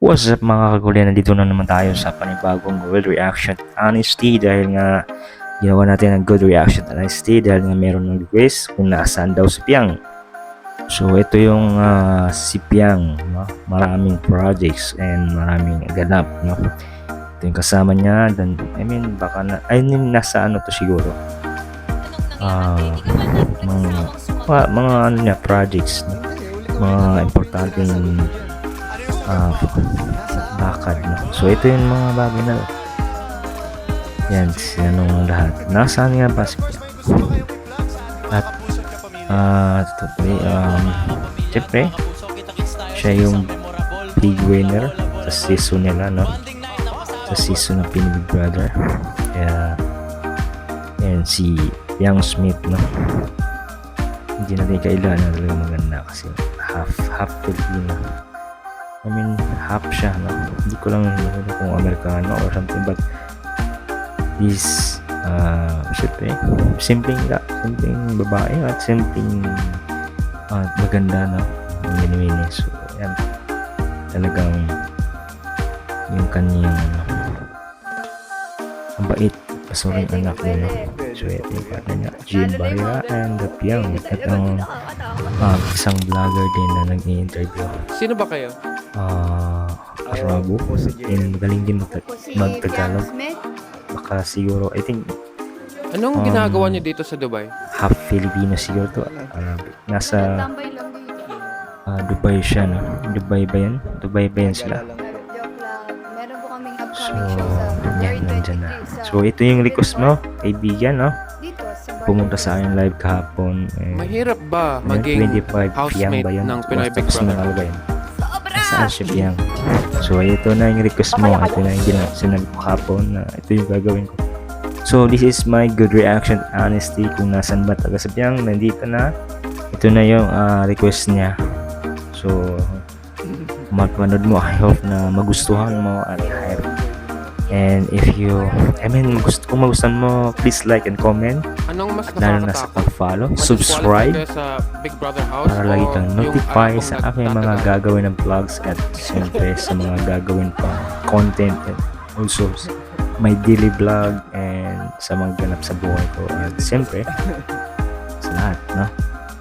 What's up mga kagulian? Nandito na naman tayo sa panibagong good reaction honesty dahil nga ginawa natin ang good reaction honesty dahil nga meron ng request kung nasaan daw si Piang. So ito yung si Piang, no? Maraming projects and maraming ganap, no? Ito yung kasama niya, then, baka nasa ano to siguro, mga ano niya, projects, no? Mga importanteng bakad, no? So ito yung mga bagay na yan, sinanong lahat nasaan nga ba si Piang. At siyempre siya yung big winner sa season nila, no? Sa season ng Pinoy Brother. Kaya yan si Piang Smith, no? Hindi natin kailangan na talaga maganda kasi half Filipino. Half siya, no? Hindi ko lang nalala kung Amerikano or something, but this syempre simpleng babae at simpleng maganda, no? Minimini. So yan, talagang yung kanyang ang bait, pasuring anak niya, no? So ito yung partner niya, Jim Barrera and the Piang, at ang isang vlogger din na nag-i-interview. Sino ba kayo? Arabo, and magaling din mag-Tagalog. Baka siguro, I think Anong ginagawa niyo dito sa Dubai? half Filipino siguro to, Arabic. Nasa Dubai siya, no? Dubai ba yan sila? So yan, nandyan na. So ito yung request mo, kaibigan, no? Pumunta sa aking live kahapon, Mahirap ba maging 25 Piang housemate ba yun? ng Pinoy Big Tapos Brother? nanalo ba yun? Saan siya Piang? So ito na yung request mo, ito na yung sinabi ko kahapon na ito yung gagawin ko. So this is my good reaction honesty, kung nasan ba taga sa Piang, nandito na. Ito na yung request niya. So mapanood mo, I hope na magustuhan mo at hype. And if you, kung magustuhan mo, please like and comment. Anong mas Lalo na sa nakakatakot? pag-follow, subscribe Sa Big Brother house para lagi kang o yung notify anak sa kong aking mga nagtatagal? gagawin ng vlogs at siyempre sa mga gagawin pang content, and also my daily vlog and sa mga ganap sa buhay ko, and siyempre sa lahat, no?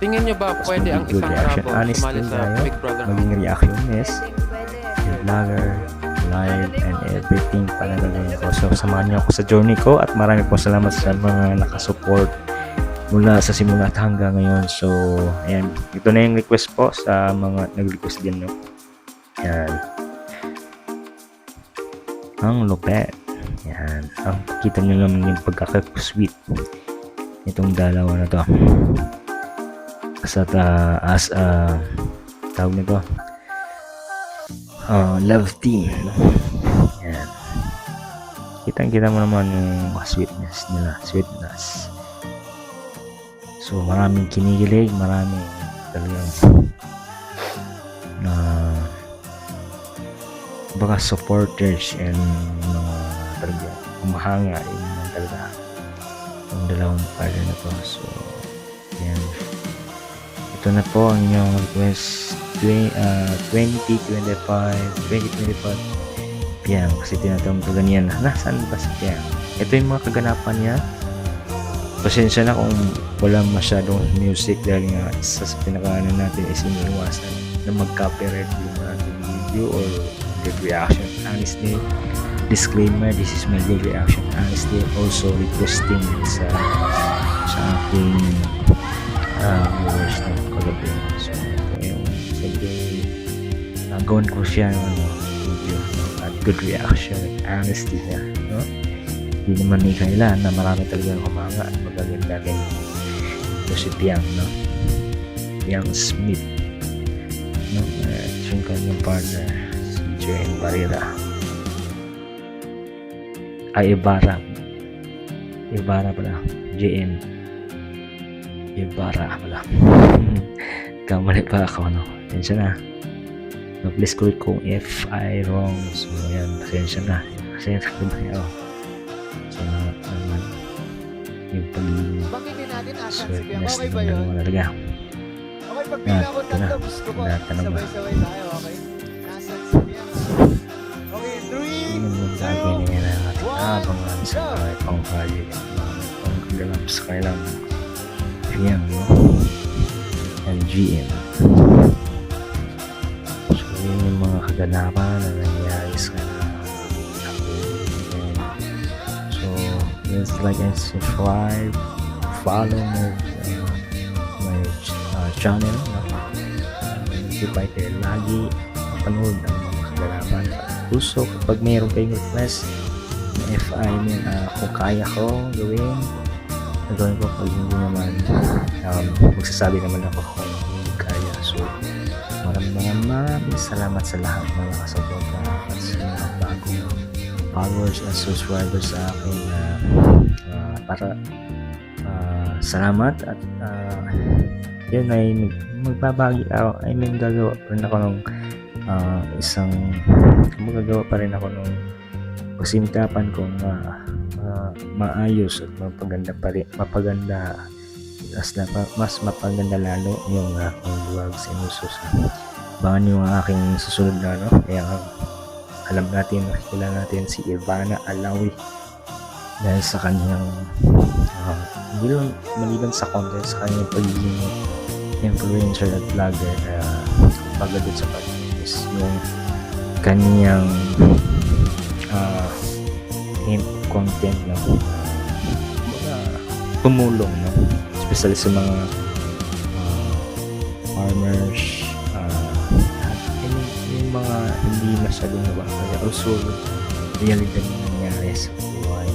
Tingin niyo ba pwede ang Good isang reaction Arabo honesty sumali sa tayo, Big Brother house? maging reactionist, vlogger, live, and everything pa na gagawin ko. So samahan niyo ako sa journey ko at marami pong salamat sa mga nakasupport mula sa simula at hanggang ngayon. So ayan, ito na yung request po sa mga nag-request din, no? Ayan, ang lupet. Ayan, ang kita nyo naman yung pagkaka-sweet itong dalawa na to as tawag nito, love team, no? Ayan, kitang-kita mo naman yung sweetness nila, so maraming kinikilig, maraming talagang baka supporters and mga talaga kumahanga yung talaga yung dalawang partner na to. So yan, ito na po ang inyong request 2025 Piang, kasi tinatawag ko ganyan, nasaan ba si Piang? Ito yung mga kaganapan niya. Pasensya na kung wala masyadong music dahil nga isa sa pinakaano natin is iniiwasan na mag-copyright yung ating video or good reaction honesty. Disclaimer, this is my good reaction honesty, also requesting sa aking viewers na kagabi. So ito yung gawin ko siya ng video at good reaction honesty niya, no? Hindi naman ni kailan na marami talagang humanga at magaganda rin ito si Piang, no? Piang Smith, no? At yung kanyang partner si Jim Barrera, Ibarra pala, JM Ibarra pala. Kamali pa ako, no? Pasensya na. No, please correct kung if I wrong. So yan, pasensya na kasi tayo. So naman yung pag-sweetness ng dalawa talaga. Okay, pag pila ko tatlo, gusto ko sabay-sabay tayo, okay? Nasaan si Piang? abangan sa mga ibang project ang gaganap sa kanilang PM, no? And GM. So yun yung mga kaganapan na nangyayari sa ako. So let's like and subscribe, follow my channel, no? Hindi pa kayo lagi mapanood ang mga kaganapan. Also, kapag mayroon kayong request, if I mean, kung kaya ko gawin, gagawin ko. Pag hindi naman, magsasabi naman ako kung hindi kaya. So, maraming salamat sa lahat ng nakasuporta at sa mga bagong followers at subscribers sa akin. Salamat at yun ay magbabagi ako. I mean, gagawa pa rin ako ng magagawa pa rin ako ng pasintapan kong maayos at mapaganda mas mapaganda lalo yung aking vlogs and usos. Abangan yung aking susunod na kaya alam natin, nakikita natin si Ivana Alawi dahil sa kanyang hindi lang maliban sa content, sa kanyang pagiging influencer at vlogger. Pagdating sa is yung kanyang content, no? Tumulong, no? Especially sa mga farmers, yung mga hindi masyadong nabakaya. Also, realidad na nangyari sa buhay,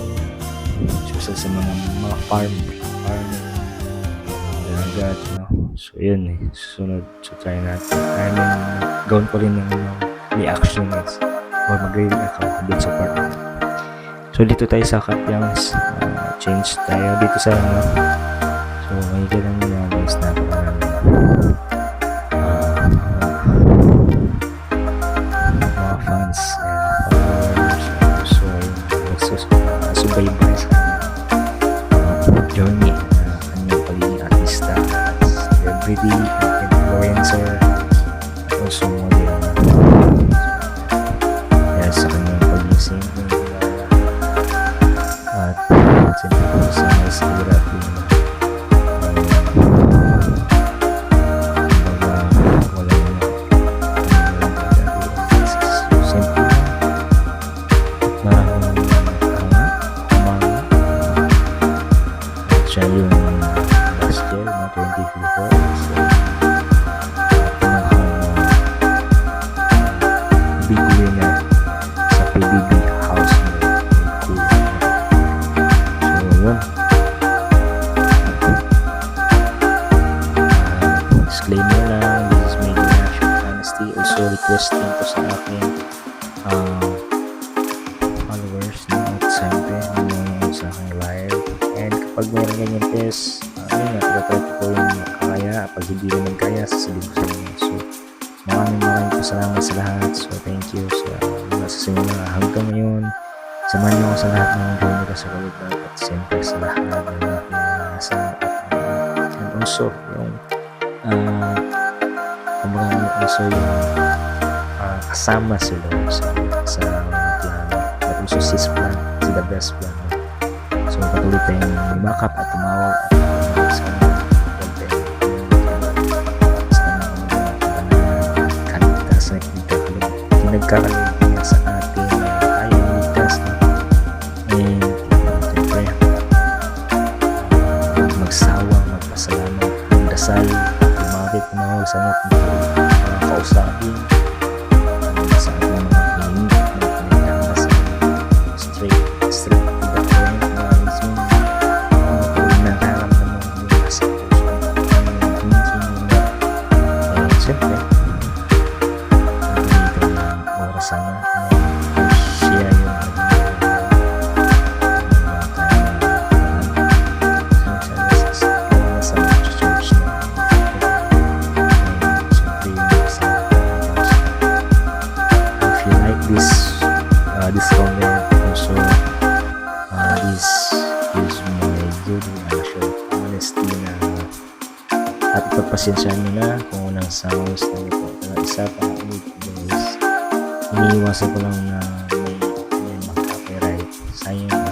especially sa mga farmer, dagat, no? So yun susunod, so try natin. I mean, gawin ko rin ng reactions or magre-react ako dun sa part. So dito tayo sa Katyang's, change tayo dito sa so makikita nyo guys na mga fans and followers. So subaybay sa journey kanyang pagiging artista, celebrity, influencer, also model. Dahil sa kanyang pag-ising at siyempre sa mas hirap yung wala siyempre maraming siya yung last year na 2024. So big winner sa PBB house mo. Disclaimer lang, this is made in Action Honesty. Also requesting ko sa aking followers na at siyempre nanonood sa aking live. And kapag mayroon ganyan test, yun nga, dapat ko yung kaya. Pag hindi naman kaya, sasabihin ko sa inyo. So maraming po salamat sa lahat. So thank you sa mga sasimula hanggang ngayon. Samahan niyo ako sa lahat ng journey ko sa Kalugbat at siyempre sa lahat ng aking nasa and also yung also yung kasama sila sa plano at also sis plan, si the best plan. So patuloy tayong lumakap at tumawag at sa content sa kantas na pinagkakaligtan sa atin tayo ligtas na siyempre magsawang magpasalamat, magdasal, lumapit, tumawag sa mga kausapin sa ating mga hinihingi na pinagkakalas straight to the point na mismo nararamdaman mo sa puso ang thinking na siyempre dito ng orasan na siya yung this comment also this is my good actual honesty na at pagpasensyahan nyo na kung unang sounds na ito isa pa ulit guys, iniiwasan ko lang na may mga copyright sayang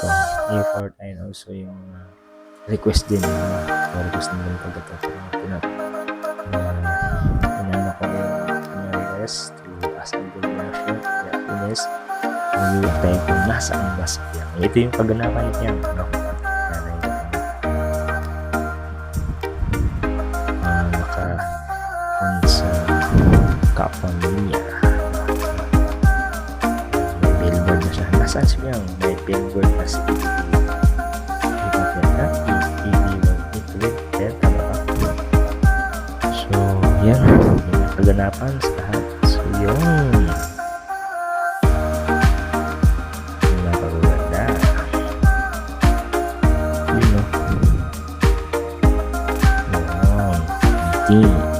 to effort and also yung request din request din pag ito pinano ko yung request to ask and good reaction happiness yung tayo kung nasaan ba si Piang. Ito yung kaganapan ni Piang, no? Sa kapamilya may billboard na siya. Nasaan siya? May billboard na si so yan yung kaganapan sa lahat. So yun yung napagaganda yun no yun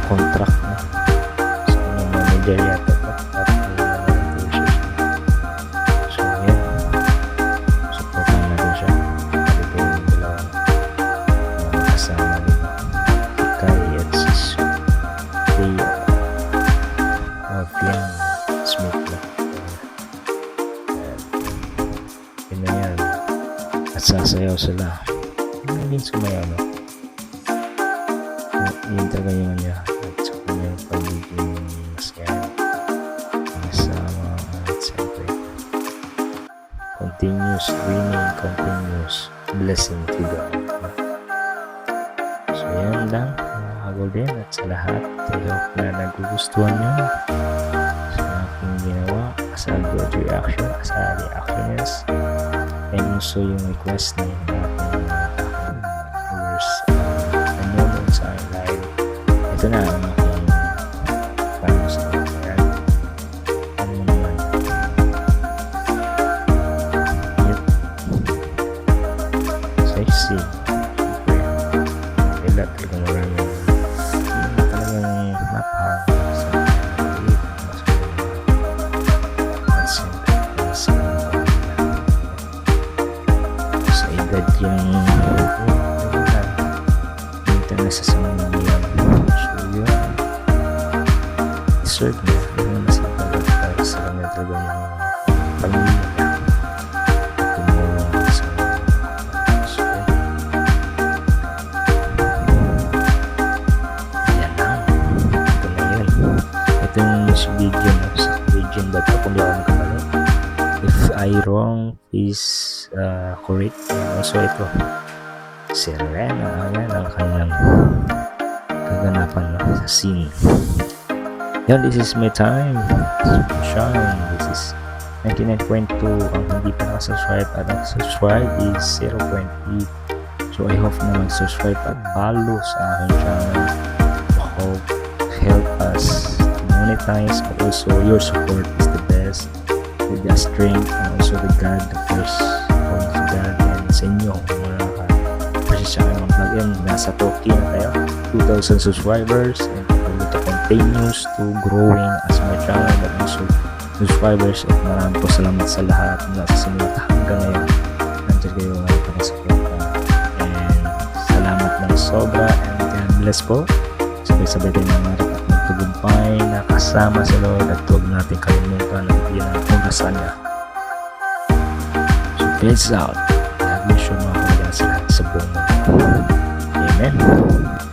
contract na sa mga manager yata pa so yan supportan natin siya dito yung dalawang kasama dito si Kai at si Thea Piang Smith na yun na yan at sasayaw sila hindi sumayaw no yun talaga yung niya at sa kanyang pagiging masaya masama at siyempre continuous winning, continuous blessing to God. So yan lang mga kagolden at sa lahat I hope na nagugustuhan nyo sa aking ginawa sa good reaction sa reactioners and also yung request na yung aking viewers nanonood sa aking live. Ito na ang aking paano sa akin ano naman sexy kaya talaga maraming talagang napahal sa liit at siyempre sa edad yung dito na sa samang so yun deserve na yun na masipagod para sa kanya talaga yung pamilya tumulong sa so yan lang ito na yun ito yung video na sa video ba ito kung di ako magkamali if I wrong please correct and also ito si Rena yan ang kanyang kaganapan no, sa scene yun this is my time to shine this is 99.2 ang hindi pa nakasubscribe at ang subscribe is 0.8 so I hope na mag-subscribe at follow sa aking channel hope help us to monetize but also your support is the best with the strength and also the God the first point to God and sa inyo sa aking vlog yan nasa Tokyo na tayo 2,000 subscribers and to continues to growing as my channel but also subscribers at maraming po salamat sa lahat na sa simula hanggang ngayon nandiyan kayo ngayon para sa kwenta and salamat ng sobra and God bless po sabay-sabay tayo nangarap at magtugumpay na kasama sa Lord at huwag natin kalimutan at bigyan ng oras niya so peace out God bless you mga kailangan sa buong mundo amen